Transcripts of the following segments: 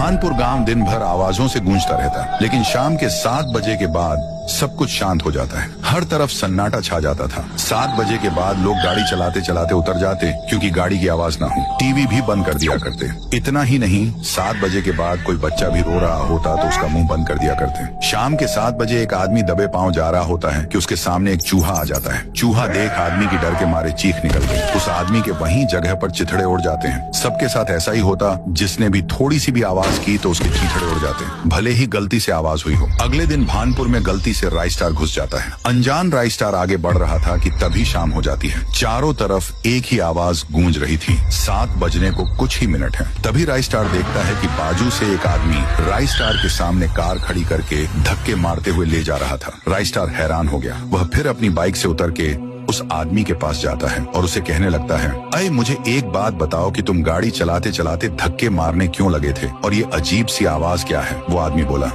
भानपुर गांव दिन भर आवाजों से गूंजता रहता है, लेकिन शाम के 7 बजे के बाद सब कुछ शांत हो जाता है। हर तरफ सन्नाटा छा जाता था। 7 बजे के बाद लोग गाड़ी चलाते चलाते उतर जाते, क्योंकि गाड़ी की आवाज ना हो। टीवी भी बंद कर दिया करते। इतना ही नहीं, 7 बजे के बाद कोई बच्चा भी रो रहा होता तो उसका मुंह बंद कर दिया करते। शाम के 7 बजे एक आदमी दबे पांव जा रहा होता है कि उसके सामने एक चूहा आ जाता है। चूहा देख आदमी की डर के मारे चीख निकल गई। उस आदमी के वहीं जगह पर चिथड़े उड़ जाते हैं। सबके साथ ऐसा ही होता, जिसने भी थोड़ी सी भी आवाज की तो उसके चिथड़े उड़ जाते, भले ही गलती से आवाज हुई हो। अगले दिन भानपुर में गलती से राइस स्टार घुस जाता है। अनजान राइस स्टार आगे बढ़ रहा था कि तभी शाम हो जाती है। चारों तरफ एक ही आवाज गूंज रही थी। 7 बजने को कुछ ही मिनट है। तभी राइस स्टार देखता है कि बाजू से एक आदमी राइस स्टार के सामने कार खड़ी करके धक्के मारते हुए ले जा रहा था। राइस स्टार हैरान हो गया। वह फिर अपनी बाइक से उतर के उस आदमी के पास जाता है और उसे कहने लगता है, अरे मुझे एक बात बताओ कि तुम गाड़ी चलाते चलाते धक्के मारने क्यों लगे थे, और ये अजीब सी आवाज क्या है? वो आदमी बोला,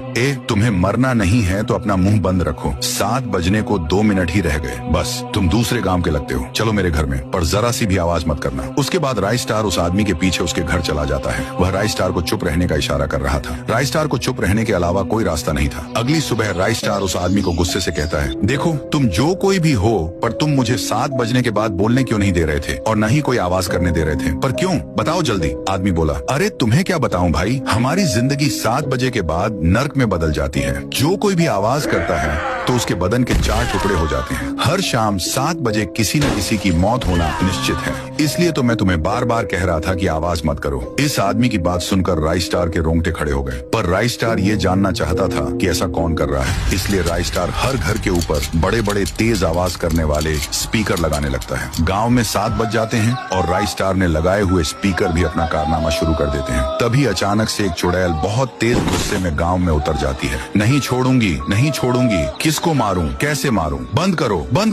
तुम्हें मरना नहीं है तो अपना मुंह बंद रखो। 7 बजने को 2 मिनट ही रह गए, बस तुम दूसरे गांव के लगते हो। चलो मेरे घर में, पर जरा सी भी आवाज मत करना। उसके बाद राइस स्टार उस आदमी के पीछे उसके घर चला जाता है। वह राइस स्टार को चुप रहने का इशारा कर रहा था। राइस स्टार को चुप रहने के अलावा कोई रास्ता नहीं था। अगली सुबह राइस स्टार उस आदमी को गुस्से से कहता है, देखो तुम जो कोई भी हो, पर तुम मुझे 7 बजने के बाद बोलने क्यों नहीं दे रहे थे, और न ही कोई आवाज करने दे रहे थे? पर क्यों, बताओ जल्दी। आदमी बोला, अरे तुम्हें क्या बताऊं भाई, हमारी जिंदगी 7 बजे के बाद नर्क में बदल जाती है। जो कोई भी आवाज करता है तो उसके बदन के 4 टुकड़े हो जाते हैं। हर शाम 7 बजे किसी न किसी की मौत होना निश्चित है। इसलिए तो मैं तुम्हें बार बार कह रहा था कि आवाज मत करो। इस आदमी की बात सुनकर राइस स्टार के रोंगटे खड़े हो गए। पर राइस स्टार ये जानना चाहता था कि ऐसा कौन कर रहा है। इसलिए राइस स्टार हर घर के ऊपर बड़े बड़े तेज आवाज करने वाले स्पीकर लगाने लगता है। गांव में 7 बज जाते हैं और राइस स्टार ने लगाए हुए स्पीकर भी अपना कारनामा शुरू कर देते हैं। तभी अचानक से एक चुड़ैल बहुत तेज गुस्से में गांव में उतर जाती है। नहीं छोड़ूंगी, नहीं छोड़ूंगी, किसको मारूं, कैसे मारूं, बंद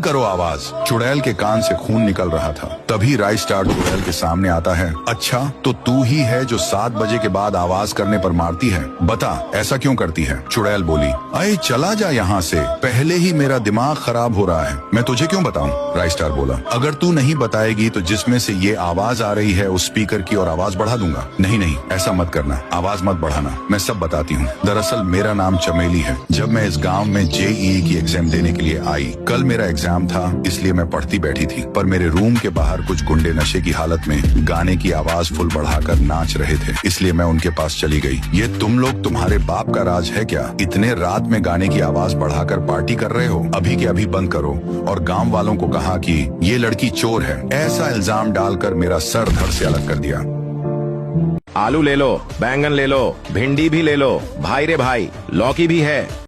करो आवाज। चुड़ैल के कान से खून निकल रहा था। तभी राइस स्टार चुड़ैल के सामने आता है। अच्छा, तो तू ही है जो 7 बजे के बाद आवाज करने पर मारती है? बता, ऐसा क्यों करती है? चुड़ैल बोली, अरे चला जा यहाँ से, पहले ही मेरा दिमाग खराब हो रहा है। मैं तुझे क्यों बताऊं? राइस स्टार बोला, अगर तू नहीं बताएगी तो जिसमें से ये आवाज आ रही है उस स्पीकर की और आवाज बढ़ा दूंगा। नहीं, ऐसा मत करना, आवाज मत बढ़ाना, मैं सब बताती हूँ। दरअसल मेरा नाम चमेली है। जब मैं इस गांव में जेईई की एग्जाम देने के लिए आई, कल मेरा एग्जाम था, इसलिए मैं पढ़ती बैठी थी। पर मेरे रूम के बाहर कुछ गुंडे नशे की हालत में गाने की आवाज फुल बढ़ाकर नाच रहे थे, इसलिए मैं उनके पास चली गई। ये तुम लोग तुम्हारे बाप का राज है क्या? इतने रात में गाने की आवाज बढ़ाकर पार्टी कर रहे हो? अभी के अभी बंद करो। और गांव वालों को कहा कि ये लड़की चोर है। ऐसा इल्जाम डालकर मेरा सर धड़ से अलग कर दिया। आलू ले लो, बैंगन ले लो, भिंडी भी ले लो, भाई रे भाई, लौकी भी है।